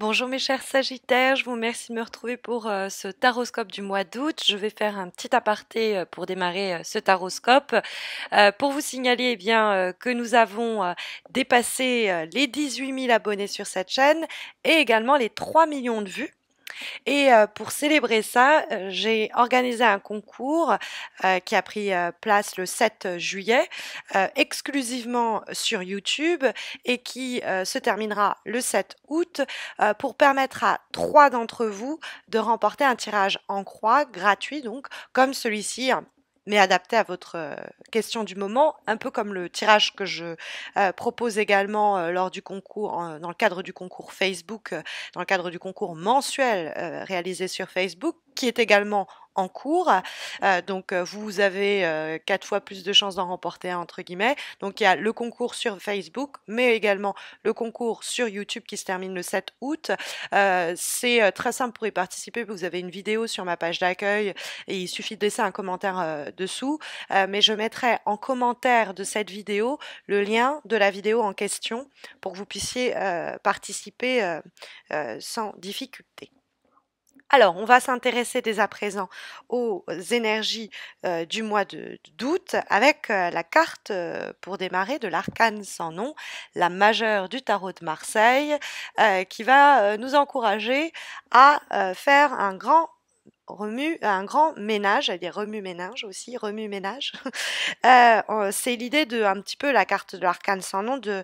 Bonjour mes chers Sagittaires, je vous remercie de me retrouver pour ce taroscope du mois d'août. Je vais faire un petit aparté pour démarrer ce taroscope pour vous signaler que nous avons dépassé les 18 000 abonnés sur cette chaîne et également les 3 millions de vues. Et pour célébrer ça, j'ai organisé un concours qui a pris place le 7 juillet, exclusivement sur YouTube et qui se terminera le 7 août pour permettre à 3 d'entre vous de remporter un tirage en croix gratuit, donc comme celui-ci, hein, mais adapté à votre question du moment, un peu comme le tirage que je propose également lors du concours, dans le cadre du concours Facebook, dans le cadre du concours mensuel réalisé sur Facebook, qui est également en cours. Donc vous avez 4 fois plus de chances d'en remporter un, entre guillemets. Donc il y a le concours sur Facebook, mais également le concours sur YouTube qui se termine le 7 août. C'est très simple pour y participer. Vous avez une vidéo sur ma page d'accueil et il suffit de laisser un commentaire dessous. Mais je mettrai en commentaire de cette vidéo le lien de la vidéo en question pour que vous puissiez participer sans difficulté. Alors, on va s'intéresser dès à présent aux énergies du mois d'août avec la carte pour démarrer de l'arcane sans nom, la majeure du tarot de Marseille, qui va nous encourager à faire un grand ménage, j'allais dire remue-ménage aussi, remue-ménage. C'est l'idée de un petit peu la carte de l'arcane sans nom, de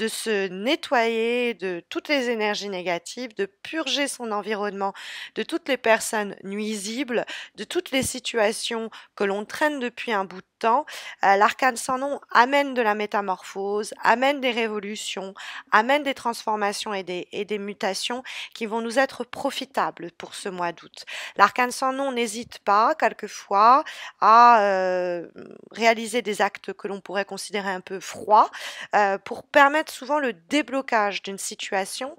se nettoyer de toutes les énergies négatives, de purger son environnement de toutes les personnes nuisibles, de toutes les situations que l'on traîne depuis un bout de temps. L'arcane sans nom amène de la métamorphose, amène des révolutions, amène des transformations et des mutations qui vont nous être profitables pour ce mois d'août. L'arcane sans nom n'hésite pas, quelquefois, à réaliser des actes que l'on pourrait considérer un peu froids, pour permettre souvent le déblocage d'une situation.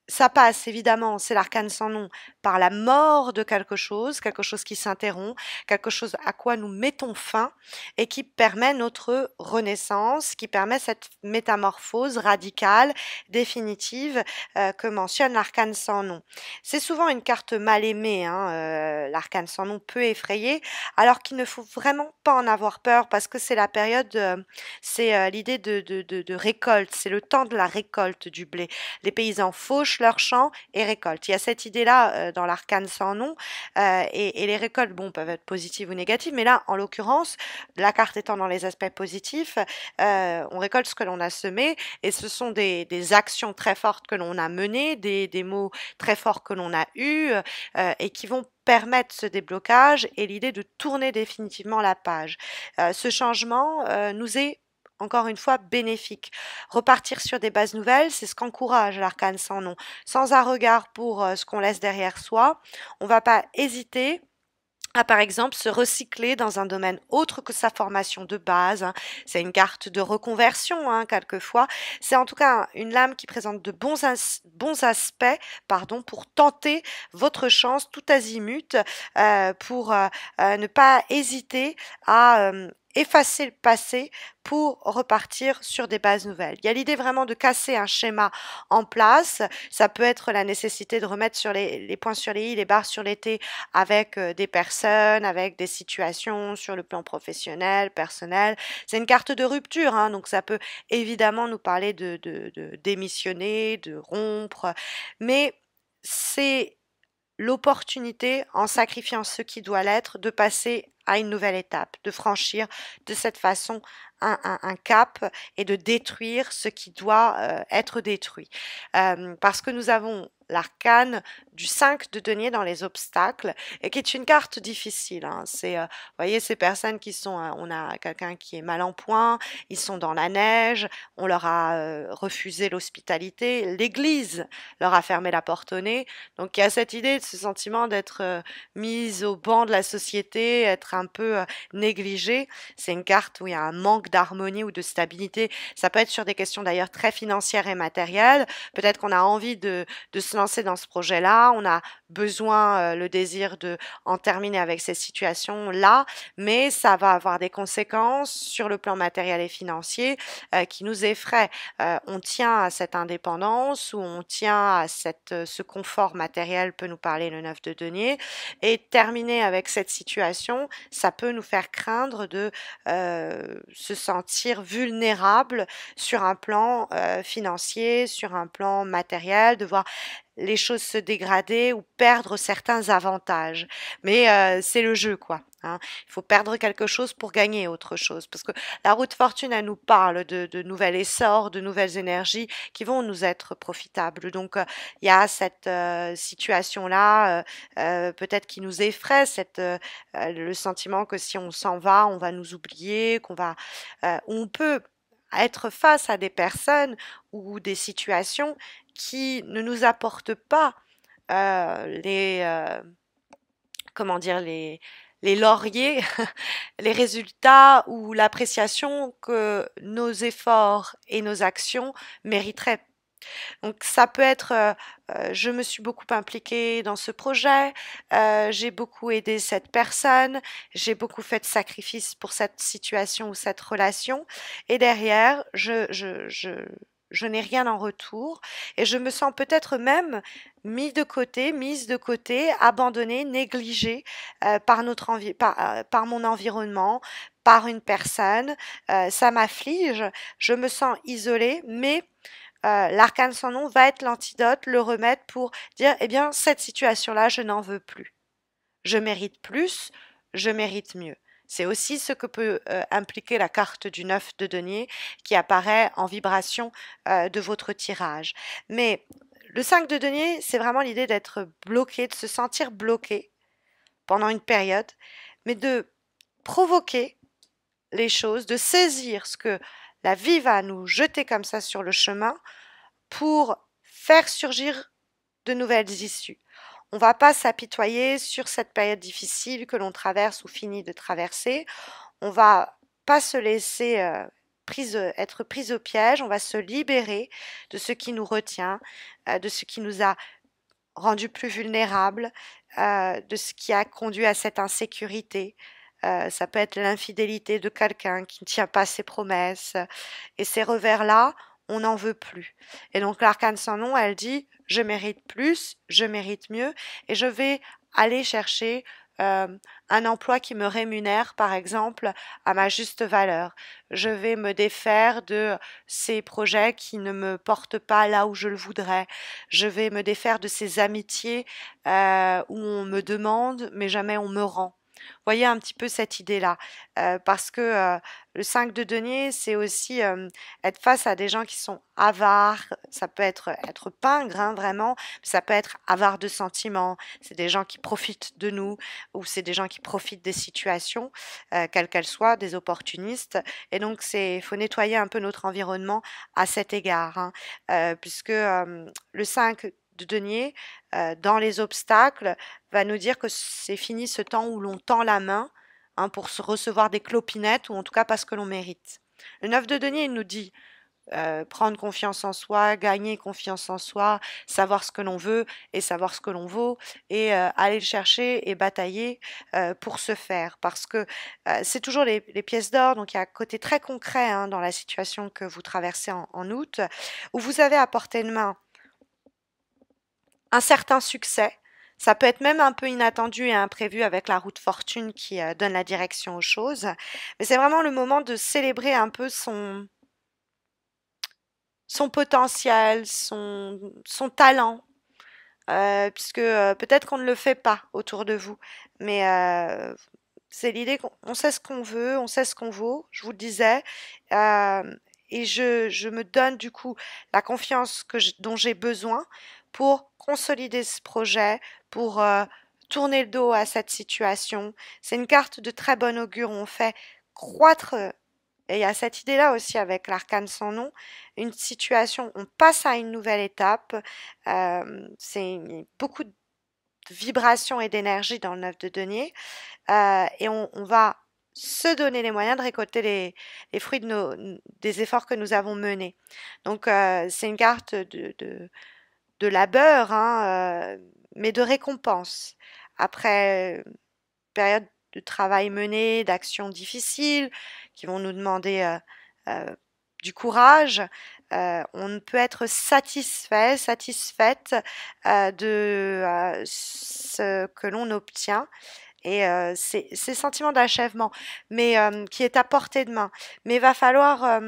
Ça passe évidemment, c'est l'arcane sans nom, par la mort de quelque chose qui s'interrompt, quelque chose à quoi nous mettons fin et qui permet notre renaissance, qui permet cette métamorphose radicale, définitive, que mentionne l'arcane sans nom. C'est souvent une carte mal aimée, hein, l'arcane sans nom peut effrayer, alors qu'il ne faut vraiment pas en avoir peur parce que c'est la période, c'est l'idée de récolte, c'est le temps de la récolte du blé. Les paysans fauchent leurs champs et récoltent. Il y a cette idée-là dans l'arcane sans nom, et les récoltes, bon, peuvent être positives ou négatives, mais là, en l'occurrence, la carte étant dans les aspects positifs, on récolte ce que l'on a semé, et ce sont des actions très fortes que l'on a menées, des mots très forts que l'on a eus, et qui vont permettre ce déblocage et l'idée de tourner définitivement la page. Ce changement nous est encore une fois bénéfique. Repartir sur des bases nouvelles, c'est ce qu'encourage l'arcane sans nom. Sans un regard pour ce qu'on laisse derrière soi, on ne va pas hésiter à par exemple se recycler dans un domaine autre que sa formation de base, hein. C'est une carte de reconversion, hein, quelquefois. C'est en tout cas une lame qui présente de bons aspects, pardon, pour tenter votre chance tout azimut, pour ne pas hésiter à effacer le passé pour repartir sur des bases nouvelles. Il y a l'idée vraiment de casser un schéma en place. Ça peut être la nécessité de remettre sur les points sur les i, les barres sur les t avec des personnes, avec des situations sur le plan professionnel, personnel. C'est une carte de rupture, hein, donc ça peut évidemment nous parler de démissionner, de rompre, mais c'est l'opportunité, en sacrifiant ce qui doit l'être, de passer à une nouvelle étape, de franchir de cette façon un cap et de détruire ce qui doit être détruit. Parce que nous avons l'arcane du 5 de denier dans les obstacles, et qui est une carte difficile, hein. C'est, vous voyez, ces personnes qui sont, on a quelqu'un qui est mal en point, ils sont dans la neige, on leur a refusé l'hospitalité, l'église leur a fermé la porte au nez, donc il y a cette idée, ce sentiment d'être mise au banc de la société, être un peu négligée. C'est une carte où il y a un manque d'harmonie ou de stabilité. Ça peut être sur des questions d'ailleurs très financières et matérielles. Peut-être qu'on a envie de se lancer dans ce projet-là, on a besoin, le désir de en terminer avec ces situations-là, mais ça va avoir des conséquences sur le plan matériel et financier qui nous effraient. On tient à cette indépendance ou on tient à ce confort matériel, peut nous parler le 9 de denier, et terminer avec cette situation, ça peut nous faire craindre de se sentir vulnérable sur un plan financier, sur un plan matériel, de voir les choses se dégrader ou perdre certains avantages. Mais c'est le jeu, quoi. Hein. Il faut perdre quelque chose pour gagner autre chose. Parce que la roue de fortune, elle nous parle de nouvel essor, de nouvelles énergies qui vont nous être profitables. Donc, il y a cette situation-là, peut-être qui nous effraie, le sentiment que si on s'en va, on va nous oublier, on peut être face à des personnes ou des situations qui ne nous apportent pas comment dire, les lauriers, les résultats ou l'appréciation que nos efforts et nos actions mériteraient. Donc ça peut être, je me suis beaucoup impliquée dans ce projet, j'ai beaucoup aidé cette personne, j'ai beaucoup fait de sacrifices pour cette situation ou cette relation, et derrière, je n'ai rien en retour, et je me sens peut-être même mise de côté, abandonnée, négligée par mon environnement, par une personne. Ça m'afflige, je me sens isolée, mais l'arcane sans nom va être l'antidote, le remède pour dire, eh bien, cette situation-là, je n'en veux plus. Je mérite plus, je mérite mieux. C'est aussi ce que peut impliquer la carte du 9 de denier qui apparaît en vibration de votre tirage. Mais le 5 de denier, c'est vraiment l'idée d'être bloqué, de se sentir bloqué pendant une période, mais de provoquer les choses, de saisir ce que la vie va nous jeter comme ça sur le chemin pour faire surgir de nouvelles issues. On ne va pas s'apitoyer sur cette période difficile que l'on traverse ou finit de traverser. On va pas se laisser être prise au piège. On va se libérer de ce qui nous retient, de ce qui nous a rendus plus vulnérables, de ce qui a conduit à cette insécurité. Ça peut être l'infidélité de quelqu'un qui ne tient pas ses promesses. Et ces revers-là, on n'en veut plus. Et donc l'arcane sans nom, elle dit, je mérite plus, je mérite mieux, et je vais aller chercher un emploi qui me rémunère, par exemple, à ma juste valeur. Je vais me défaire de ces projets qui ne me portent pas là où je le voudrais. Je vais me défaire de ces amitiés où on me demande, mais jamais on me rend. Voyez un petit peu cette idée-là, parce que le 5 de denier, c'est aussi être face à des gens qui sont avares, ça peut être pingre, hein, vraiment, ça peut être avare de sentiments, c'est des gens qui profitent de nous, ou c'est des gens qui profitent des situations, quelles qu'elles soient, des opportunistes, et donc faut nettoyer un peu notre environnement à cet égard, hein, puisque le 5 de denier, dans les obstacles, va nous dire que c'est fini ce temps où l'on tend la main hein, pour se recevoir des clopinettes ou en tout cas pas ce que l'on mérite. Le 9 de denier, il nous dit prendre confiance en soi, gagner confiance en soi, savoir ce que l'on veut et savoir ce que l'on vaut et aller le chercher et batailler pour se faire parce que c'est toujours les pièces d'or, donc il y a un côté très concret hein, dans la situation que vous traversez en août où vous avez à portée de main un certain succès. Ça peut être même un peu inattendu et imprévu avec la roue de fortune qui donne la direction aux choses. Mais c'est vraiment le moment de célébrer un peu son potentiel, son talent. Puisque peut-être qu'on ne le fait pas autour de vous. Mais c'est l'idée qu'on sait ce qu'on veut, on sait ce qu'on vaut, je vous le disais. Et je me donne du coup la confiance dont j'ai besoin pour consolider ce projet, pour tourner le dos à cette situation. C'est une carte de très bon augure. On fait croître, et il y a cette idée-là aussi avec l'arcane sans nom, une situation, on passe à une nouvelle étape. C'est beaucoup de vibrations et d'énergie dans le 9 de denier. Et on va se donner les moyens de récolter les fruits des efforts que nous avons menés. Donc, c'est une carte de labeur, hein, mais de récompense. Après période de travail mené, d'actions difficiles qui vont nous demander du courage, on ne peut être satisfait, satisfaite de ce que l'on obtient et c'est sentiment d'achèvement, mais qui est à portée de main. Mais il va falloir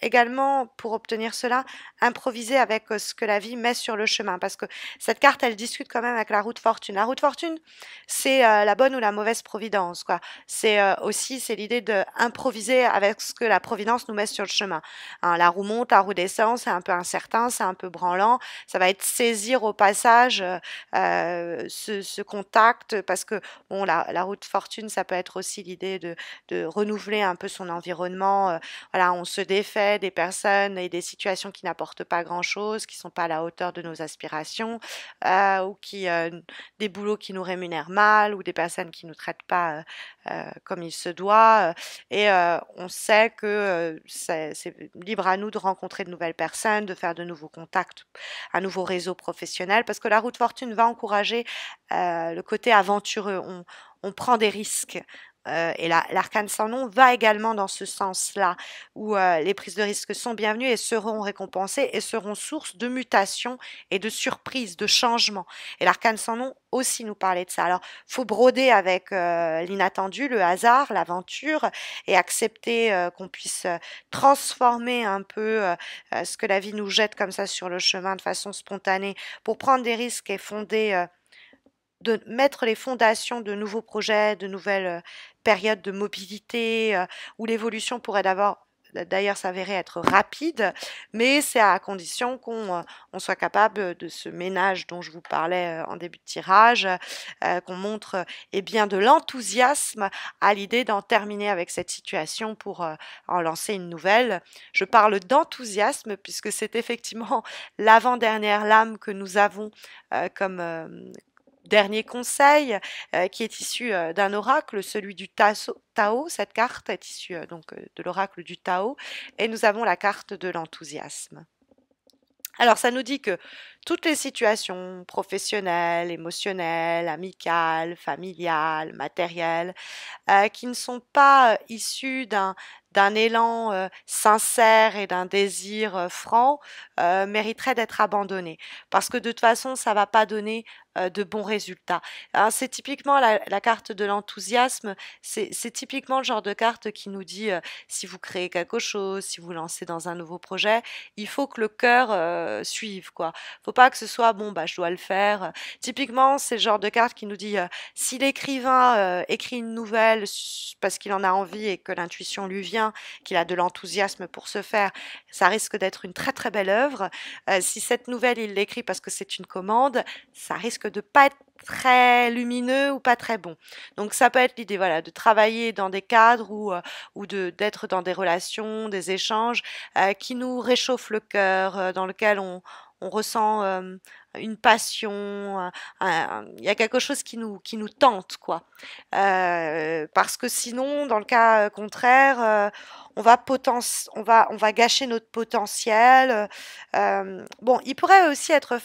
également, pour obtenir cela, improviser avec ce que la vie met sur le chemin. Parce que cette carte, elle discute quand même avec la roue de fortune. La roue de fortune, c'est la bonne ou la mauvaise providence, quoi. C'est aussi, c'est l'idée d'improviser avec ce que la providence nous met sur le chemin. Hein, la roue monte, la roue descend, c'est un peu incertain, c'est un peu branlant. Ça va être saisir au passage ce contact parce que bon, la route fortune, ça peut être aussi l'idée de renouveler un peu son environnement. Voilà, on se défait des personnes et des situations qui n'apportent pas grand-chose, qui sont pas à la hauteur de nos aspirations, ou des boulots qui nous rémunèrent mal, ou des personnes qui nous traitent pas comme il se doit. On sait que c'est libre à nous de rencontrer de nouvelles personnes, de faire de nouveaux contacts, un nouveau réseau professionnel, parce que la route fortune va encourager le côté aventureux. On prend des risques. Et l'arcane sans nom va également dans ce sens-là, où les prises de risques sont bienvenues et seront récompensées et seront source de mutations et de surprises, de changements. Et l'arcane sans nom aussi nous parlait de ça. Alors, faut broder avec l'inattendu, le hasard, l'aventure, et accepter qu'on puisse transformer un peu ce que la vie nous jette comme ça sur le chemin de façon spontanée pour prendre des risques et fonder de mettre les fondations de nouveaux projets, de nouvelles périodes de mobilité, où l'évolution pourrait d'ailleurs s'avérer être rapide, mais c'est à condition on soit capable de ce ménage dont je vous parlais en début de tirage, qu'on montre bien de l'enthousiasme à l'idée d'en terminer avec cette situation pour en lancer une nouvelle. Je parle d'enthousiasme puisque c'est effectivement l'avant-dernière lame que nous avons comme dernier conseil, qui est issu d'un oracle, celui du Tao. Cette carte est issue de l'oracle du Tao, et nous avons la carte de l'enthousiasme. Alors, ça nous dit que toutes les situations professionnelles, émotionnelles, amicales, familiales, matérielles, qui ne sont pas issues d'un élan sincère et d'un désir franc, mériteraient d'être abandonnées. Parce que de toute façon, ça va pas donner de bons résultats. Hein, c'est typiquement la carte de l'enthousiasme, c'est typiquement le genre de carte qui nous dit si vous créez quelque chose, si vous lancez dans un nouveau projet, il faut que le cœur suive, quoi. Faut pas que ce soit bon, bah je dois le faire. Typiquement, c'est le genre de carte qui nous dit si l'écrivain écrit une nouvelle parce qu'il en a envie et que l'intuition lui vient, qu'il a de l'enthousiasme pour se faire, ça risque d'être une très très belle œuvre. Si cette nouvelle, il l'écrit parce que c'est une commande, ça risque de pas être très lumineux ou pas très bon. Donc ça peut être l'idée, voilà, de travailler dans des cadres ou d'être dans des relations, des échanges qui nous réchauffent le cœur, dans lequel on ressent une passion, il y a quelque chose qui nous tente, quoi. Parce que sinon, dans le cas contraire, on va gâcher notre potentiel. Bon, il pourrait aussi être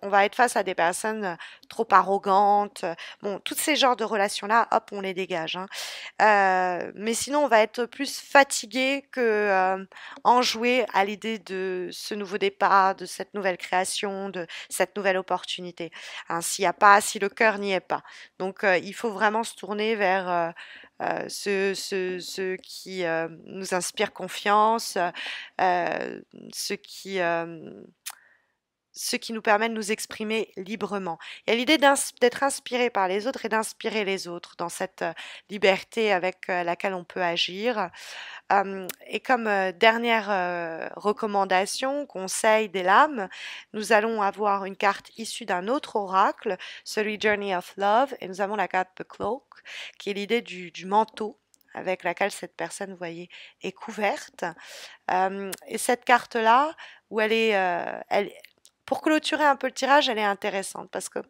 on va être face à des personnes trop arrogantes. Bon, tous ces genres de relations-là, hop, on les dégage, hein. Mais sinon, on va être plus fatigué que enjoué à l'idée de ce nouveau départ, de cette nouvelle création, de cette nouvelle opportunité. Hein, si le cœur n'y est pas. Donc, il faut vraiment se tourner vers ceux qui nous inspirent confiance, ceux qui ce qui nous permet de nous exprimer librement. Il y a l'idée d'être inspiré par les autres et d'inspirer les autres dans cette liberté avec laquelle on peut agir. Et comme dernière recommandation, conseil des lames, nous allons avoir une carte issue d'un autre oracle, celui Journey of Love, et nous avons la carte The Cloak, qui est l'idée du manteau avec laquelle cette personne, vous voyez, est couverte. Et cette carte-là, où pour clôturer un peu le tirage, elle est intéressante parce que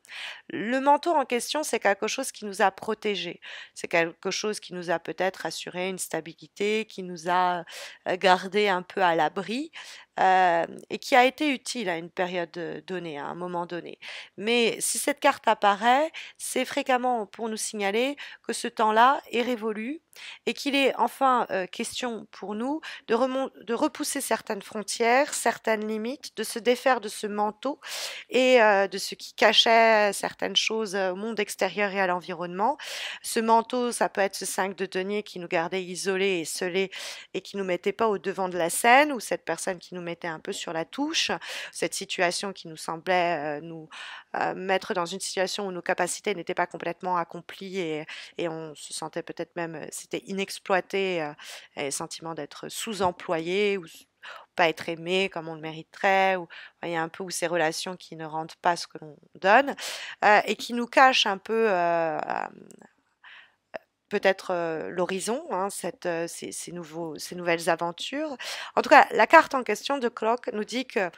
le manteau en question, c'est quelque chose qui nous a protégés. C'est quelque chose qui nous a peut-être assuré une stabilité, qui nous a gardé un peu à l'abri. et qui a été utile à une période donnée, à un moment donné. Mais si cette carte apparaît, c'est fréquemment pour nous signaler que ce temps-là est révolu et qu'il est enfin question pour nous de repousser certaines frontières, certaines limites, de se défaire de ce manteau et de ce qui cachait certaines choses au monde extérieur et à l'environnement. Ce manteau, ça peut être ce 5 de denier qui nous gardait isolés et scellés et qui nous mettait pas au devant de la scène, ou cette personne qui nous mettait un peu sur la touche, cette situation qui nous semblait nous mettre dans une situation où nos capacités n'étaient pas complètement accomplies et on se sentait peut-être même, c'était inexploité, et sentiment d'être sous-employé ou pas être aimé comme on le mériterait, ou il y a un peu où ces relations qui ne rendent pas ce que l'on donne, et qui nous cachent un peu peut-être l'horizon, hein, ces nouvelles aventures. En tout cas, la carte en question de Clock nous dit qu'il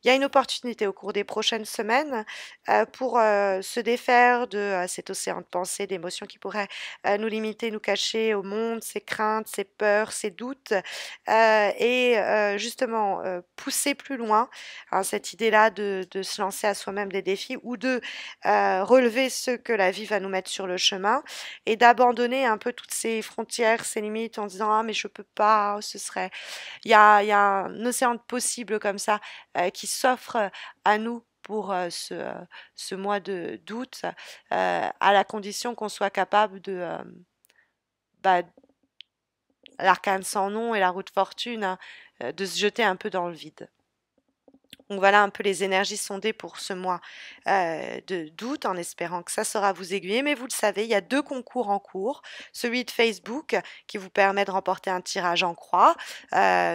y a une opportunité au cours des prochaines semaines pour se défaire de cet océan de pensées, d'émotions qui pourraient nous limiter, nous cacher au monde, ses craintes, ses peurs, ses doutes, et justement pousser plus loin, hein, cette idée-là de se lancer à soi-même des défis ou de relever ceux que la vie va nous mettre sur le chemin et d'abandonner un peu toutes ces frontières, ces limites en disant ah mais je peux pas, ce serait il y a un océan de possibles comme ça qui s'offre à nous pour ce mois de d'août à la condition qu'on soit capable de bah, l'arcane sans nom et la roue de fortune, hein, de se jeter un peu dans le vide. Donc voilà un peu les énergies sondées pour ce mois d'août, en espérant que ça saura vous aiguiller. Mais vous le savez, il y a 2 concours en cours. Celui de Facebook qui vous permet de remporter un tirage en croix,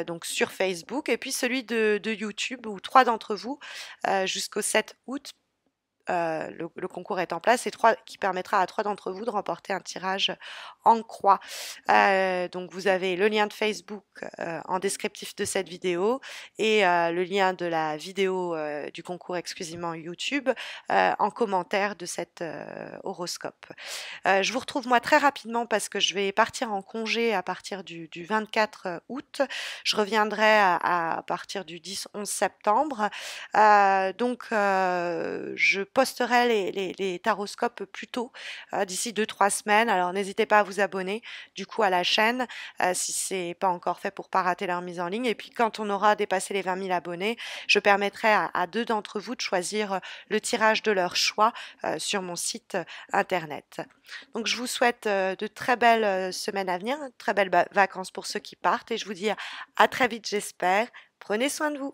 donc sur Facebook, et puis celui de YouTube où 3 d'entre vous, jusqu'au 7 août, le concours est en place et qui permettra à 3 d'entre vous de remporter un tirage en croix. Donc vous avez le lien de Facebook en descriptif de cette vidéo et le lien de la vidéo du concours exclusivement YouTube en commentaire de cet horoscope. Je vous retrouve moi très rapidement parce que je vais partir en congé à partir du 24 août. Je reviendrai à partir du 10-11 septembre. Donc je posterai les taroscopes plus tôt, d'ici 2-3 semaines. Alors n'hésitez pas à vous abonner du coup à la chaîne si c'est pas encore fait pour pas rater leur mise en ligne. Et puis quand on aura dépassé les 20 000 abonnés, je permettrai à 2 d'entre vous de choisir le tirage de leur choix sur mon site internet. Donc je vous souhaite de très belles semaines à venir, de très belles vacances pour ceux qui partent et je vous dis à très vite j'espère. Prenez soin de vous.